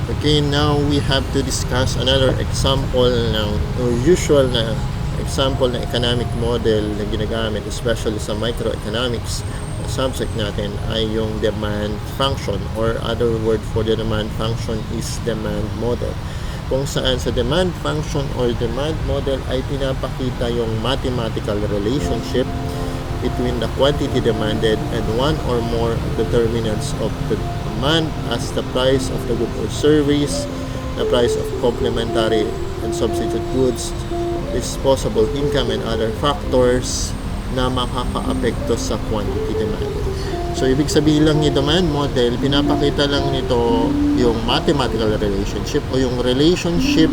Okay, now we have to discuss another example ng usual na example na economic model na ginagamit especially sa microeconomics. Ang subject natin ay yung demand function, or other word for the demand function is demand model. Kung saan sa demand function or demand model ay pinapakita yung mathematical relationship between the quantity demanded and one or more determinants of the demand as the price of the good or service, the price of complementary and substitute goods, disposable income, and other factors na makakaapekto sa quantity demanded. So, ibig sabihin lang ni demand model, pinapakita lang nito yung mathematical relationship o yung relationship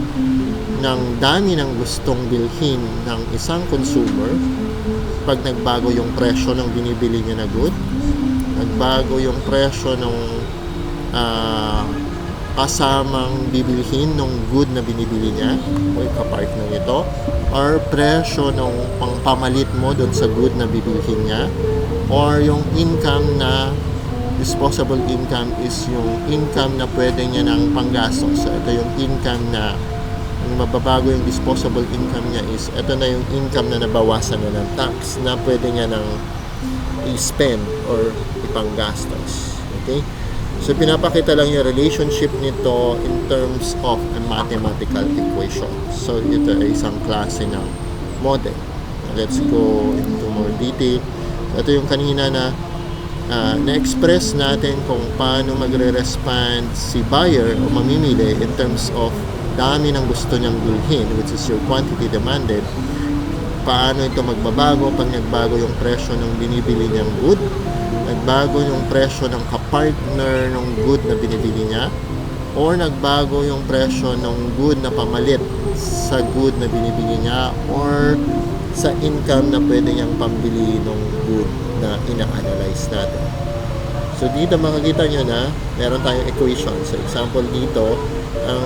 ng dami ng gustong bilhin ng isang consumer pag nagbago yung presyo ng binibili niya na good, nagbago yung presyo ng kasamang bibilhin ng good na binibili niya o yung kapartner nito, or presyo ng pangpamalit mo doon sa good na bibilhin niya, or yung income na disposable income is yung income na pwede niya ng panggastos. So, ito yung income na mababago yung disposable income niya is ito na yung income na nabawasan na ng tax na pwede niya nang i-spend or ipanggastos. Okay? So, pinapakita lang yung relationship nito in terms of a mathematical equation. So, ito ay isang klase ng model. Let's go into more detail. Ito yung kanina na na-express natin kung paano magre-respond si buyer o mamimili in terms of dami ng gusto niyang bilhin, which is your quantity demanded. Paano ito magbabago pag nagbago yung presyo ng binibili niyang good, nagbago yung presyo ng kapartner ng good na binibili niya, or nagbago yung presyo ng good na pamalit sa good na binibili niya, or sa income na pwede niyang pambili ng good na ina-analyze natin. So dito makikita nyo na meron tayong equation. So example dito, ang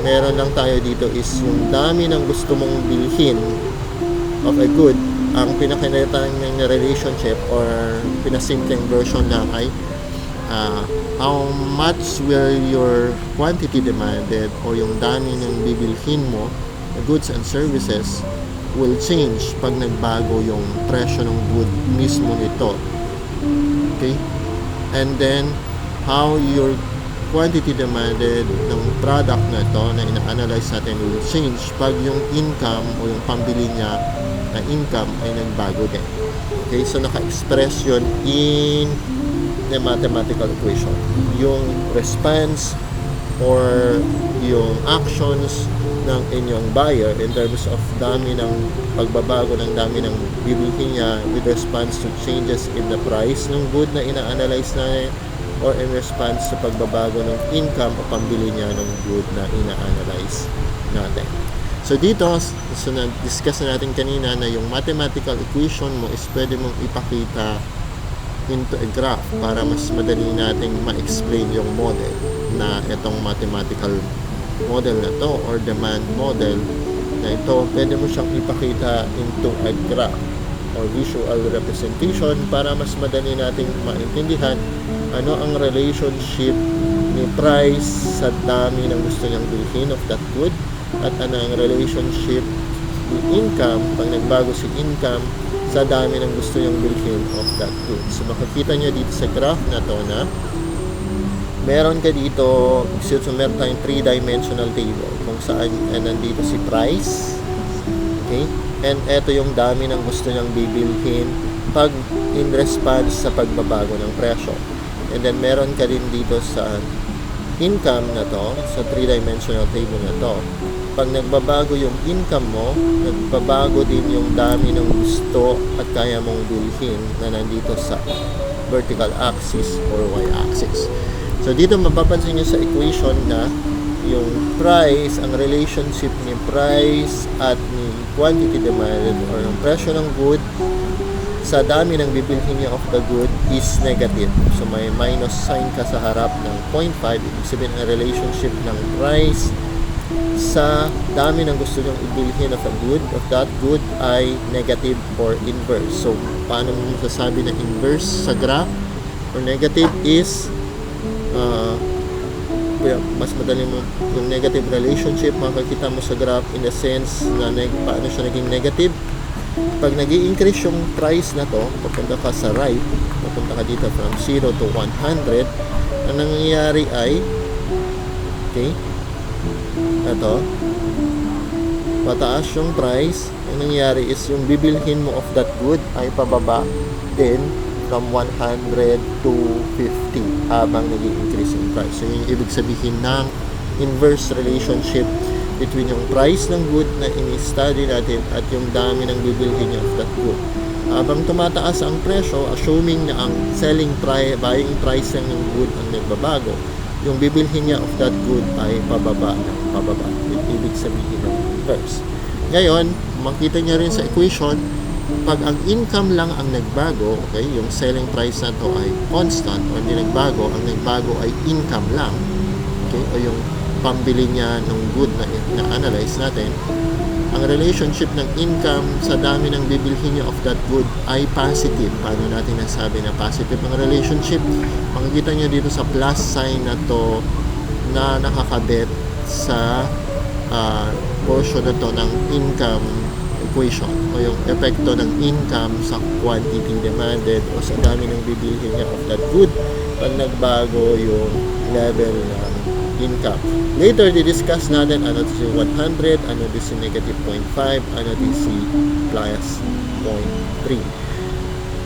meron lang tayo dito is yung dami ng gusto mong bilhin of a good. Ang pinakinitang ng relationship or pinasimpleng version lang ay how much will your quantity demanded or yung dami ng bibilhin mo the goods and services will change pag nagbago yung presyo ng good mismo nito. Okay? And then how your quantity demanded ng product na ito na ina-analyze natin will change pag yung income o yung pambili niya na income ay nagbago din. Okay, so naka-express yun in the mathematical equation. Yung response or yung actions ng inyong buyer in terms of dami ng pagbabago ng dami ng bibilhin niya with response to changes in the price ng good na ina-analyze na, or in response sa pagbabago ng income o pambili niya ng good na ina-analyze natin. So dito, so na-discuss na natin kanina na yung mathematical equation mo is pwede mong ipakita into a graph para mas madali nating ma-explain yung model na itong mathematical model na to or demand model na ito, pwede mo siyang ipakita into a graph or visual representation para mas madali nating maintindihan ano ang relationship ni price sa dami ng gusto niyang bilhin of that good, at ano ang relationship ni income pag nagbago si income sa dami ng gusto niyang bilhin of that good. So makikita niyo dito sa graph na to na meron ka dito, so meron tayong 3-dimensional table kung saan nandito si price, okay, and eto yung dami ng gusto niyang bibilhin pag in response sa pagbabago ng presyo. And then meron ka din dito sa income na to, sa 3-dimensional table na to. Pag nagbabago yung income mo, nagbabago din yung dami ng gusto at kaya mong bilhin na nandito sa vertical axis or y-axis. So dito mapapansin nyo sa equation na yung price, ang relationship ni price at ni quantity demanded or yung presyo ng good sa dami ng bibilhin niya of the good is negative. So may minus sign ka sa harap ng 0.5. Ibig sabihin ang relationship ng price sa dami ng gusto niyong ibilhin of a good, of that good ay negative or inverse. So paano mo masasabi na inverse sa graph or negative is mas madali mo yung negative relationship, makakita mo sa graph in the sense na paano siya naging negative. Pag nag-i-increase yung price na to, papunta ka sa right, papunta ka dito from 0 to 100, ang nangyayari ay, okay, ito, pataas yung price, ang nangyayari is yung bibilhin mo of that good ay pababa din from 100 to 50 habang nag-i-increase yung price. So, yung ibig sabihin ng inverse relationship between yung price ng good na ini-study natin at yung dami ng bibilhin niya of that good. Habang tumataas ang presyo, assuming na ang selling price, buying price lang ng good ang nagbabago, yung bibilhin niya of that good ay pababa ng pababa. Yung ibig sabihin ng inverse. Ngayon, makita niya rin sa equation, pag ang income lang ang nagbago, okay, yung selling price na to ay constant o hindi nagbago, ang nagbago ay income lang, okay, o yung pambili niya ng good na na-analyze natin, ang relationship ng income sa dami ng bibilhin niya of that good ay positive. Paano natin nasabi na positive ang relationship? Makikita niyo dito sa plus sign na to na nakakabit sa portion na to ng income equation o yung epekto ng income sa quantity demanded o sa dami ng bibilhin niya of that good pag nagbago yung level ng income. Later, di-discuss natin ano si 100, ano si negative 0.5, ano si plus 0.3.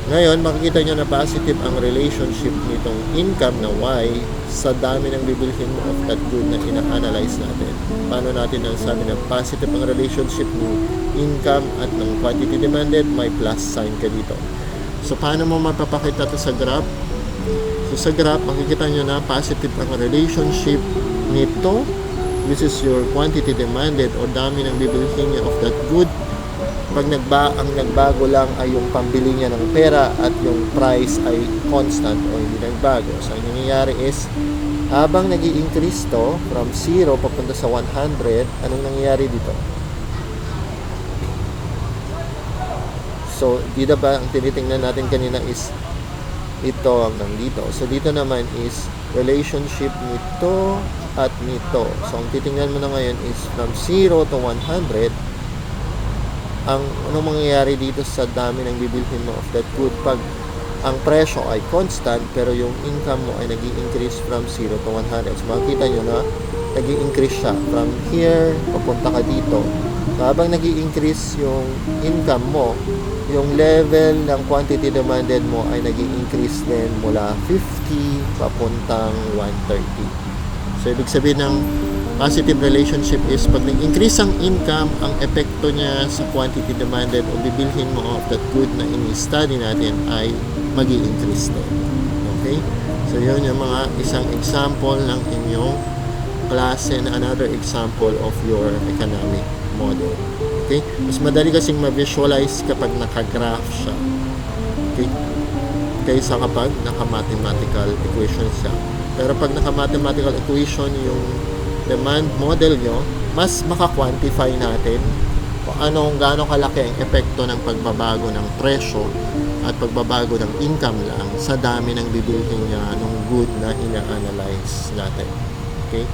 Ngayon, makikita nyo na positive ang relationship nitong income na Y sa dami ng bibilhin mo of that good na ina-analyze natin. Paano natin ang sabi na positive ang relationship ni income at ng quantity demanded? May plus sign ka dito. So, paano mo mapapakita to sa graph? So, sa graph, makikita nyo na positive ang relationship nito, which is your quantity demanded o dami ng bibilhin niya of that good. Pag ang nagbago lang ay yung pambili niya ng pera at yung price ay constant o hindi nagbago. So, ang nangyayari is, habang nag-i-increase to from 0 papunta sa 100, anong nangyayari dito? So, dito ba ang tinitingnan natin kanina is ito hanggang dito. So, dito naman is relationship nito at nito. So, ang titingnan mo na ngayon is from 0 to 100, anong mangyayari dito sa dami ng bibilhin mo of that good pag ang presyo ay constant pero yung income mo ay nag-i-increase from 0 to 100. So, makikita nyo na nag-i-increase siya from here, papunta ka dito. So, habang nag-i-increase yung income mo, yung level ng quantity demanded mo ay nag-i-increase din mula 50 papuntang 130. So, ibig sabihin ng positive relationship is pag nag-increase ang income, ang epekto niya sa quantity demanded o bibilhin mo of that good na ini-study natin ay mag-i-increase din. Okay? So, yun yung mga isang example ng inyong klase na another example of your economic model. Okay? Mas madali kasing ma-visualize kapag naka-graph siya. Okay? Kaysa kapag naka-mathematical equation siya. Pero pag naka-mathematical equation yung demand model nyo, mas maka-quantify natin kung gaano kalaki ang epekto ng pagbabago ng presyo at pagbabago ng income lang sa dami ng bibilhin niya ng good na ina-analyze natin. Okay?